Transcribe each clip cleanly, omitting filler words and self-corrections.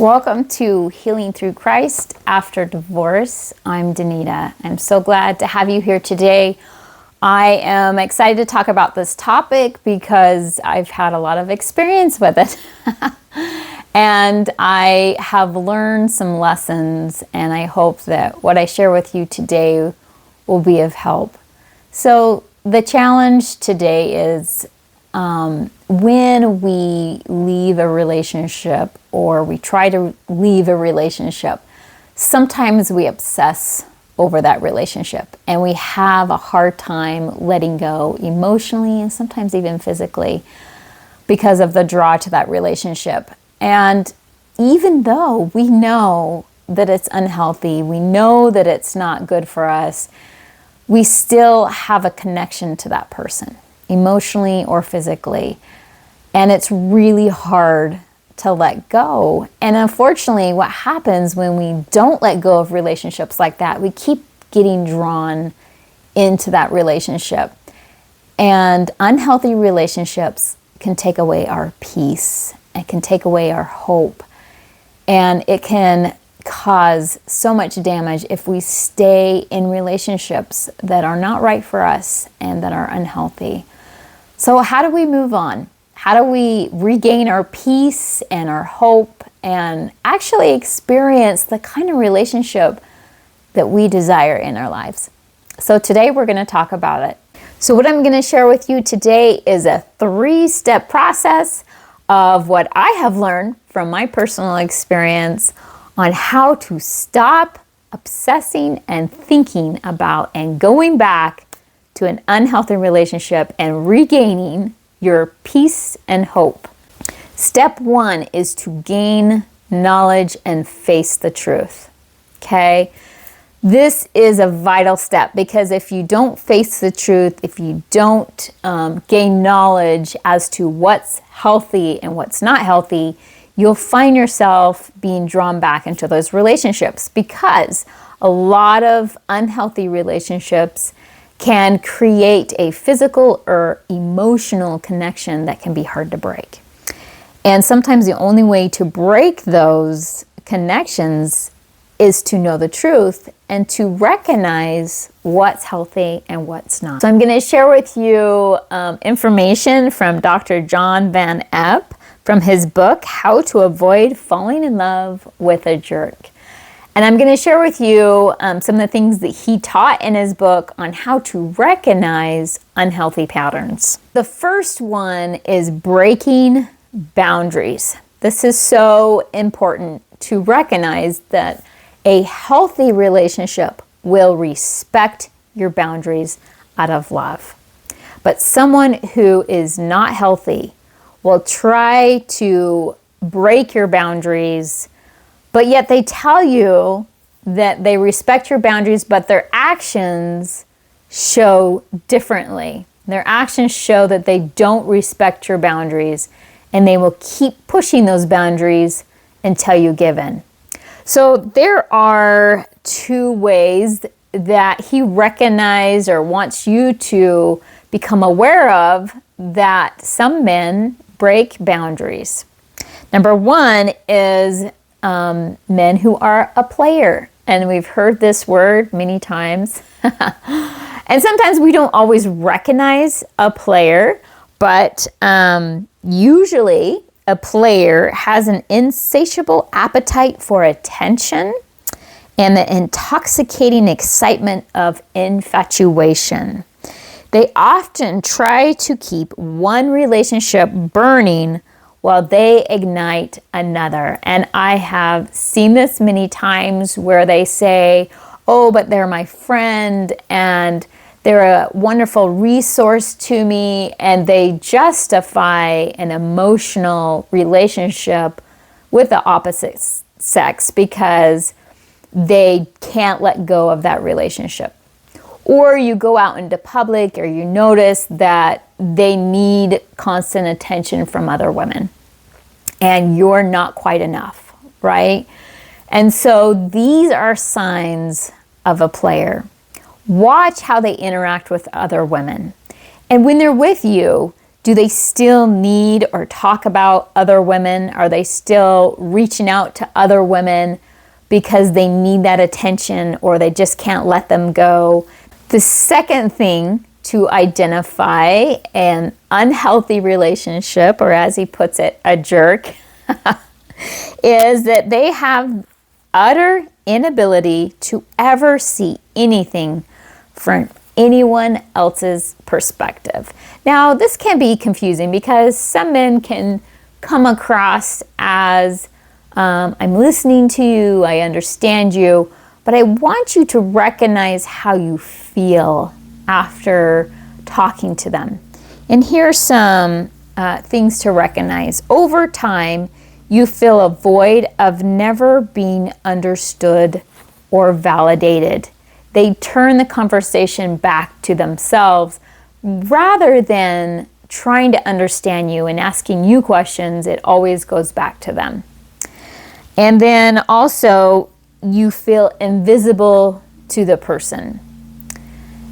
Welcome to Healing Through Christ After Divorce. I'm Danita. I'm so glad to have you here today. I am excited to talk about this topic because I've had a lot of experience with it. And I have learned some lessons, and I hope that what I share with you today will be of help. So the challenge today is when we leave a relationship or we try to leave a relationship, sometimes we obsess over that relationship and we have a hard time letting go emotionally and sometimes even physically because of the draw to that relationship. And even though we know that it's unhealthy, we know that it's not good for us, we still have a connection to that person, emotionally or physically. And it's really hard to let go. And unfortunately, what happens when we don't let go of relationships like that, we keep getting drawn into that relationship. And unhealthy relationships can take away our peace. It can take away our hope. And it can cause so much damage if we stay in relationships that are not right for us and that are unhealthy. So how do we move on? How do we regain our peace and our hope and actually experience the kind of relationship that we desire in our lives? So today we're going to talk about it. So what I'm going to share with you today is a 3-step process of what I have learned from my personal experience on how to stop obsessing and thinking about and going back to an unhealthy relationship and regaining your peace and hope. Step 1 is to gain knowledge and face the truth. Okay? This is a vital step because if you don't face the truth, if you don't gain knowledge as to what's healthy and what's not healthy, you'll find yourself being drawn back into those relationships because a lot of unhealthy relationships can create a physical or emotional connection that can be hard to break. And sometimes the only way to break those connections is to know the truth and to recognize what's healthy and what's not. So I'm going to share with you information from Dr. John Van Epp from his book, How to Avoid Falling in Love with a Jerk. And I'm going to share with you some of the things that he taught in his book on how to recognize unhealthy patterns. The first one is breaking boundaries. This is so important to recognize that a healthy relationship will respect your boundaries out of love. But someone who is not healthy will try to break your boundaries, but yet they tell you that they respect your boundaries, but their actions show differently. Their actions show that they don't respect your boundaries, and they will keep pushing those boundaries until you give in. So there are 2 ways that he recognized or wants you to become aware of that some men break boundaries. Number 1 is men who are a player. And we've heard this word many times. And sometimes we don't always recognize a player, but usually a player has an insatiable appetite for attention and the intoxicating excitement of infatuation. They often try to keep one relationship burning while they ignite another. And I have seen this many times where they say, oh, but they're my friend and they're a wonderful resource to me, and they justify an emotional relationship with the opposite sex because they can't let go of that relationship. Or you go out into public or you notice that they need constant attention from other women and you're not quite enough, right? And so these are signs of a player. Watch how they interact with other women. And when they're with you, Do they still need or talk about other women? Are they still reaching out to other women because they need that attention or they just can't let them go? The second thing to identify an unhealthy relationship, or as he puts it, a jerk, is that they have utter inability to ever see anything from anyone else's perspective. Now, this can be confusing because some men can come across as, I'm listening to you, I understand you, but I want you to recognize how you feel after talking to them. And here are some things to recognize. Over time, you feel a void of never being understood or validated. They turn the conversation back to themselves rather than trying to understand you and asking you questions. It always goes back to them. And then also, you feel invisible to the person.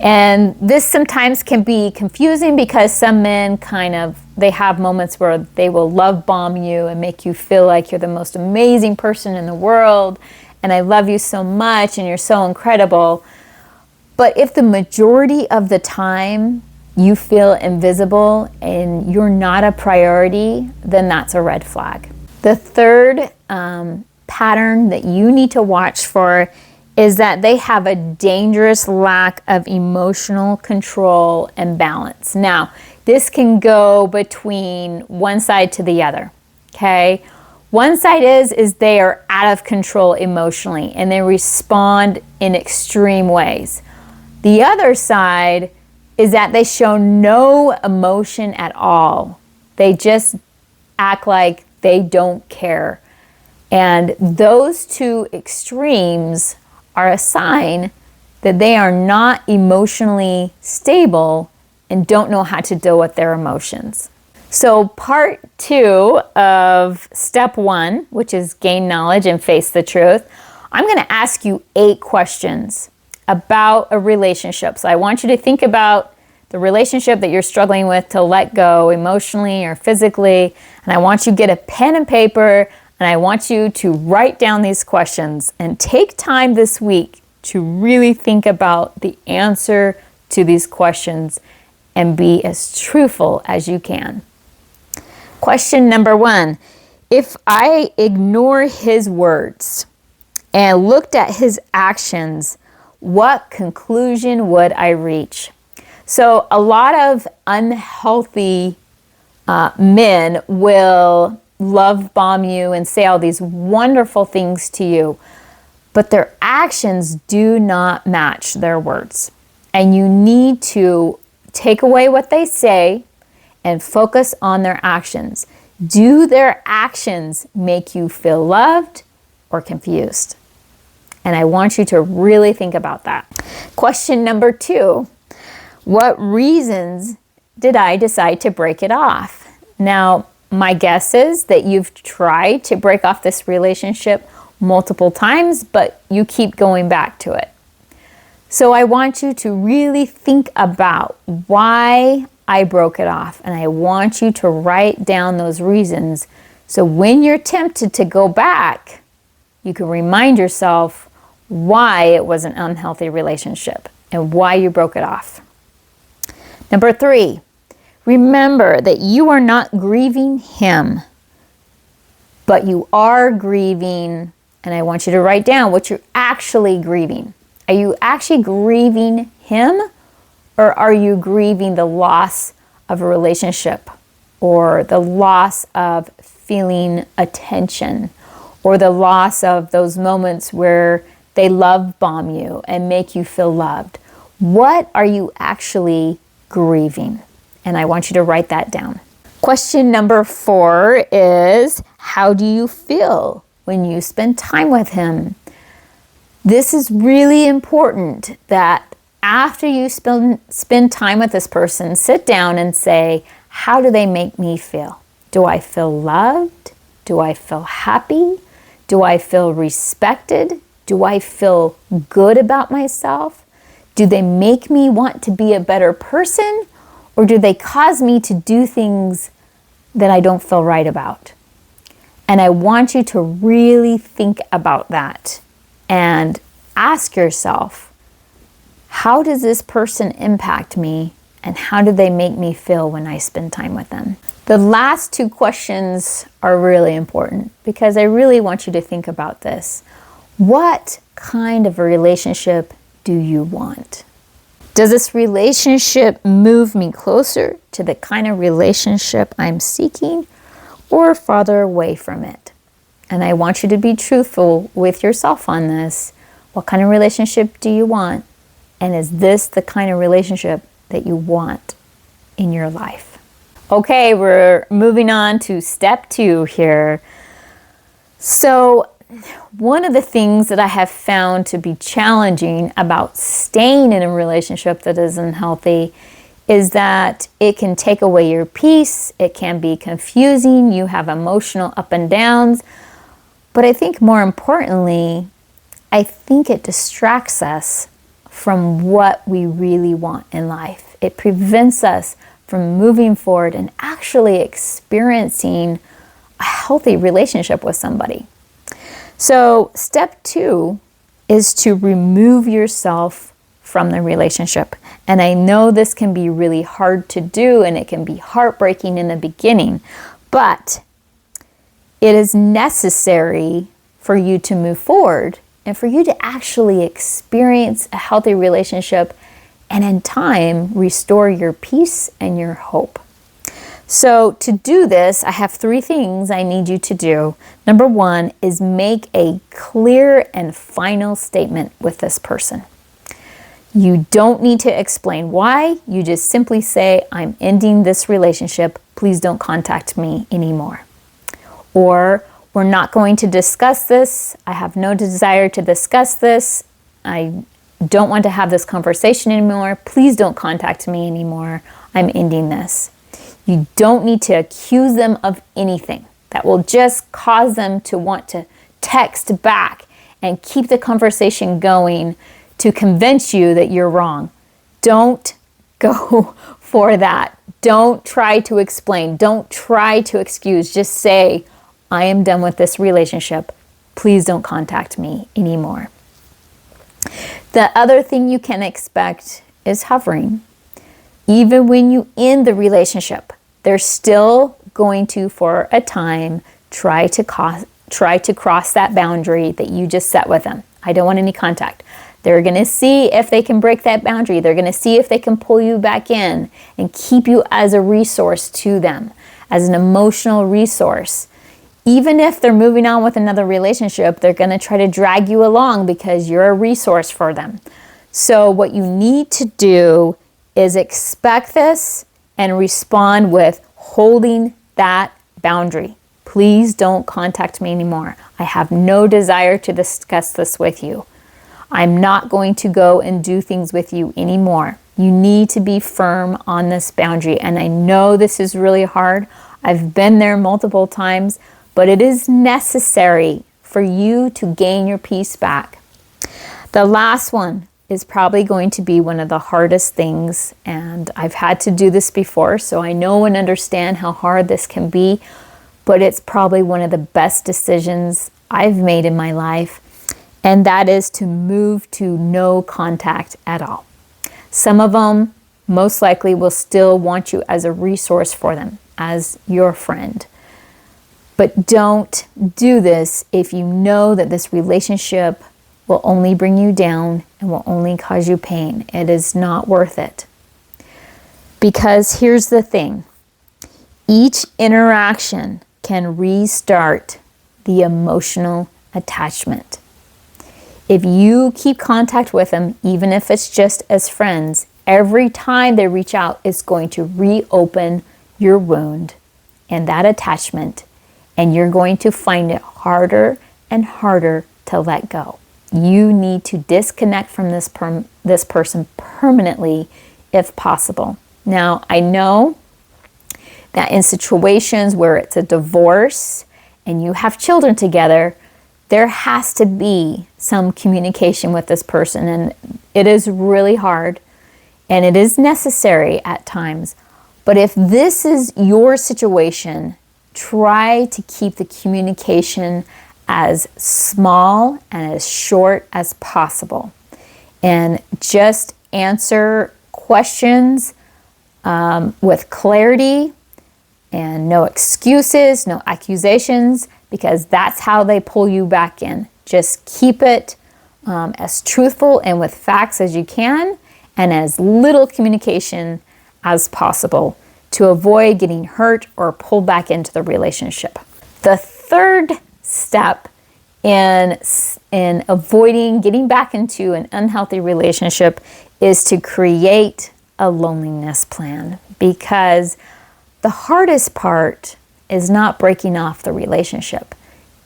And this sometimes can be confusing because some men they have moments where they will love bomb you and make you feel like you're the most amazing person in the world and I love you so much and you're so incredible. But if the majority of the time you feel invisible and you're not a priority, then that's a red flag. The third pattern that you need to watch for is that they have a dangerous lack of emotional control and balance. Now, this can go between one side to the other, okay? One side is they are out of control emotionally and they respond in extreme ways. The other side is that they show no emotion at all. They just act like they don't care. And those two extremes are a sign that they are not emotionally stable and don't know how to deal with their emotions. So part 2 of step 1, which is gain knowledge and face the truth, I'm going to ask you 8 questions about a relationship. So I want you to think about the relationship that you're struggling with to let go emotionally or physically, and I want you to get a pen and paper and I want you to write down these questions and take time this week to really think about the answer to these questions and be as truthful as you can. Question number 1, if I ignore his words and looked at his actions, what conclusion would I reach? So a lot of unhealthy men will love bomb you and say all these wonderful things to you, but their actions do not match their words. And you need to take away what they say and focus on their actions. Do their actions make you feel loved or confused? And I want you to really think about that. Question number 2, what reasons did I decide to break it off? Now, my guess is that you've tried to break off this relationship multiple times, but you keep going back to it. So I want you to really think about why I broke it off, and I want you to write down those reasons so when you're tempted to go back, you can remind yourself why it was an unhealthy relationship and why you broke it off. Number 3, remember that you are not grieving him, but you are grieving, and I want you to write down what you're actually grieving. Are you actually grieving him, or are you grieving the loss of a relationship, or the loss of feeling attention, or the loss of those moments where they love bomb you and make you feel loved? What are you actually grieving? And I want you to write that down. Question number 4 is, how do you feel when you spend time with him? This is really important that after you spend time with this person, sit down and say, how do they make me feel? Do I feel loved? Do I feel happy? Do I feel respected? Do I feel good about myself? Do they make me want to be a better person? Or do they cause me to do things that I don't feel right about? And I want you to really think about that and ask yourself, how does this person impact me, and how do they make me feel when I spend time with them? The last two questions are really important because I really want you to think about this. What kind of a relationship do you want? Does this relationship move me closer to the kind of relationship I'm seeking, or farther away from it? And I want you to be truthful with yourself on this. What kind of relationship do you want? And is this the kind of relationship that you want in your life? Okay, we're moving on to step 2 here. So one of the things that I have found to be challenging about staying in a relationship that isn't healthy is that it can take away your peace. It can be confusing. You have emotional up and downs. But I think more importantly, I think it distracts us from what we really want in life. It prevents us from moving forward and actually experiencing a healthy relationship with somebody. So step 2 is to remove yourself from the relationship. And I know this can be really hard to do, and it can be heartbreaking in the beginning, but it is necessary for you to move forward and for you to actually experience a healthy relationship and in time restore your peace and your hope. So to do this, I have 3 things I need you to do. Number 1 is make a clear and final statement with this person. You don't need to explain why. You just simply say, I'm ending this relationship. Please don't contact me anymore. Or, we're not going to discuss this. I have no desire to discuss this. I don't want to have this conversation anymore. Please don't contact me anymore. I'm ending this. You don't need to accuse them of anything. That will just cause them to want to text back and keep the conversation going to convince you that you're wrong. Don't go for that. Don't try to explain. Don't try to excuse. Just say, I am done with this relationship. Please don't contact me anymore. The other thing you can expect is hovering. Even when you end the relationship, they're still going to, for a time, try to cross that boundary that you just set with them. I don't want any contact. They're going to see if they can break that boundary. They're going to see if they can pull you back in and keep you as a resource to them, as an emotional resource. Even if they're moving on with another relationship, they're going to try to drag you along because you're a resource for them. So what you need to do is expect this and respond with holding that boundary. Please don't contact me anymore. I have no desire to discuss this with you. I'm not going to go and do things with you anymore. You need to be firm on this boundary. And I know this is really hard. I've been there multiple times, but it is necessary for you to gain your peace back. The last one is probably going to be one of the hardest things, and I've had to do this before, so I know and understand how hard this can be, but it's probably one of the best decisions I've made in my life, and that is to move to no contact at all. Some of them most likely will still want you as a resource for them, as your friend. But don't do this if you know that this relationship will only bring you down and will only cause you pain. It is not worth it. Because here's the thing. Each interaction can restart the emotional attachment. If you keep contact with them, even if it's just as friends, every time they reach out, it's going to reopen your wound and that attachment, and you're going to find it harder and harder to let go. You need to disconnect from this person permanently if possible. Now, I know that in situations where it's a divorce and you have children together, there has to be some communication with this person, and it is really hard and it is necessary at times. But if this is your situation, try to keep the communication as small and as short as possible. And just answer questions with clarity and no excuses, no accusations, because that's how they pull you back in. Just keep it as truthful and with facts as you can, and as little communication as possible to avoid getting hurt or pulled back into the relationship. The third step in avoiding getting back into an unhealthy relationship is to create a loneliness plan, because the hardest part is not breaking off the relationship.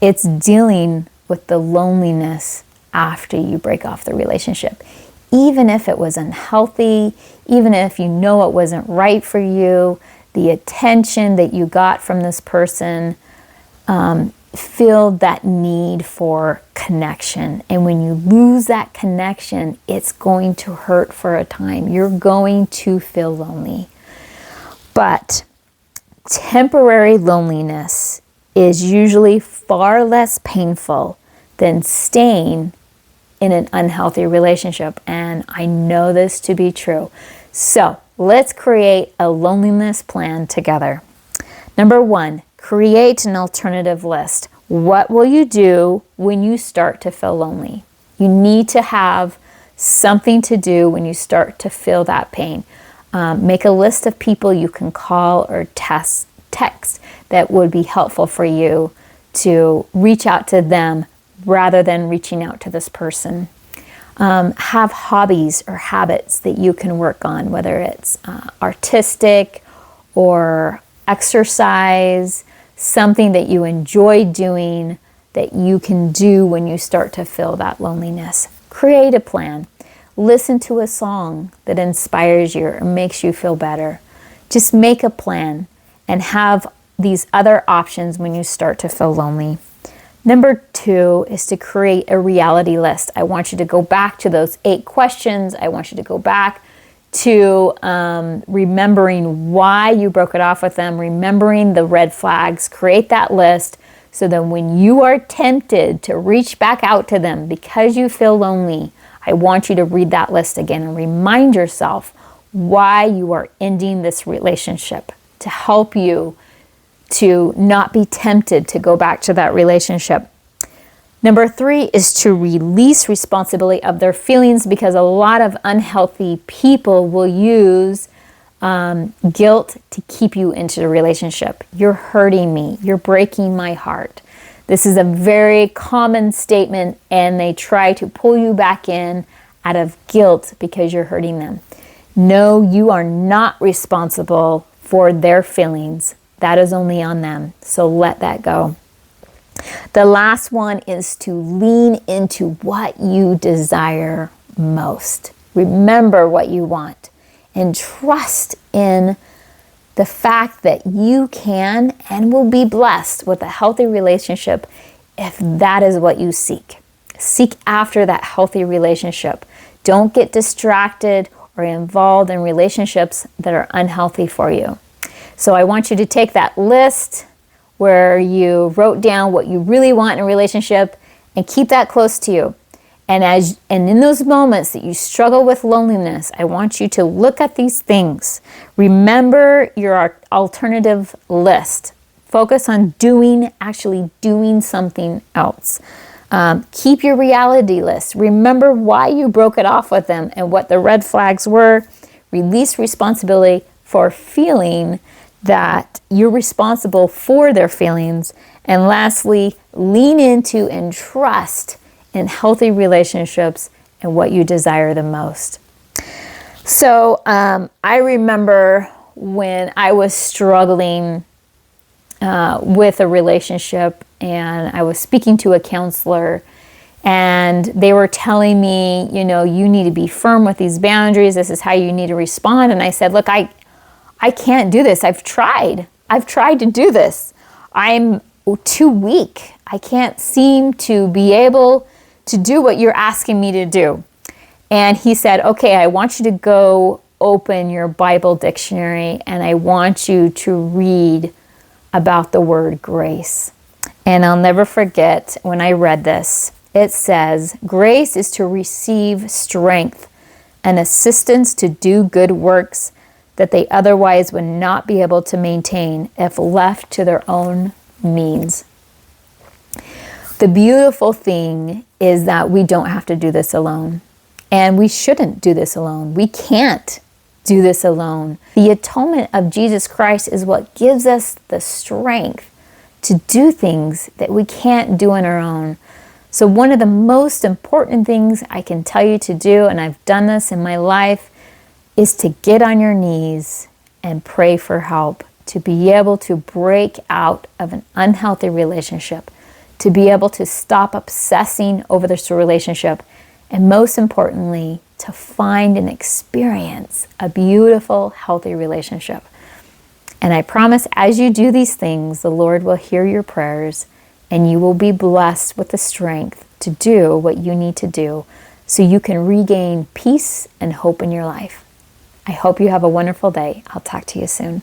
It's dealing with the loneliness after you break off the relationship. Even if it was unhealthy, even if you know it wasn't right for you, the attention that you got from this person filled that need for connection. And when you lose that connection, it's going to hurt for a time. You're going to feel lonely. But temporary loneliness is usually far less painful than staying in an unhealthy relationship. And I know this to be true. So let's create a loneliness plan together. Number 1, create an alternative list. What will you do when you start to feel lonely? You need to have something to do when you start to feel that pain. Make a list of people you can call or text that would be helpful for you to reach out to them rather than reaching out to this person. Have hobbies or habits that you can work on, whether it's artistic or exercise, something that you enjoy doing that you can do when you start to feel that loneliness. Create a plan. Listen to a song that inspires you or makes you feel better. Just make a plan and have these other options when you start to feel lonely. Number 2 is to create a reality list. I want you to go back to those 8 questions. I want you to go back to remembering why you broke it off with them, remembering the red flags. Create that list so that when you are tempted to reach back out to them because you feel lonely, I want you to read that list again and remind yourself why you are ending this relationship to help you to not be tempted to go back to that relationship. Number 3 is to release responsibility of their feelings, because a lot of unhealthy people will use guilt to keep you into the relationship. You're hurting me. You're breaking my heart. This is a very common statement, and they try to pull you back in out of guilt because you're hurting them. No, you are not responsible for their feelings. That is only on them. So let that go. The last one is to lean into what you desire most. Remember what you want and trust in the fact that you can and will be blessed with a healthy relationship if that is what you seek. Seek after that healthy relationship. Don't get distracted or involved in relationships that are unhealthy for you. So I want you to take that list where you wrote down what you really want in a relationship and keep that close to you. And in those moments that you struggle with loneliness, I want you to look at these things. Remember your alternative list. Focus on actually doing something else. Keep your reality list. Remember why you broke it off with them and what the red flags were. Release responsibility for feeling that you're responsible for their feelings. And lastly, lean into and trust in healthy relationships and what you desire the most. So I remember when I was struggling with a relationship, and I was speaking to a counselor, and they were telling me, you need to be firm with these boundaries. This is how you need to respond. And I said, look, I can't do this. I've tried to do this. I'm too weak. I can't seem to be able to do what you're asking me to do. And he said, okay, I want you to go open your Bible dictionary and I want you to read about the word grace. And I'll never forget when I read this. It says, grace is to receive strength and assistance to do good works that they otherwise would not be able to maintain if left to their own means. The beautiful thing is that we don't have to do this alone. And we shouldn't do this alone. We can't do this alone. The atonement of Jesus Christ is what gives us the strength to do things that we can't do on our own. So one of the most important things I can tell you to do, and I've done this in my life, is to get on your knees and pray for help, to be able to break out of an unhealthy relationship, to be able to stop obsessing over this relationship, and most importantly, to find and experience a beautiful, healthy relationship. And I promise as you do these things, the Lord will hear your prayers and you will be blessed with the strength to do what you need to do so you can regain peace and hope in your life. I hope you have a wonderful day. I'll talk to you soon.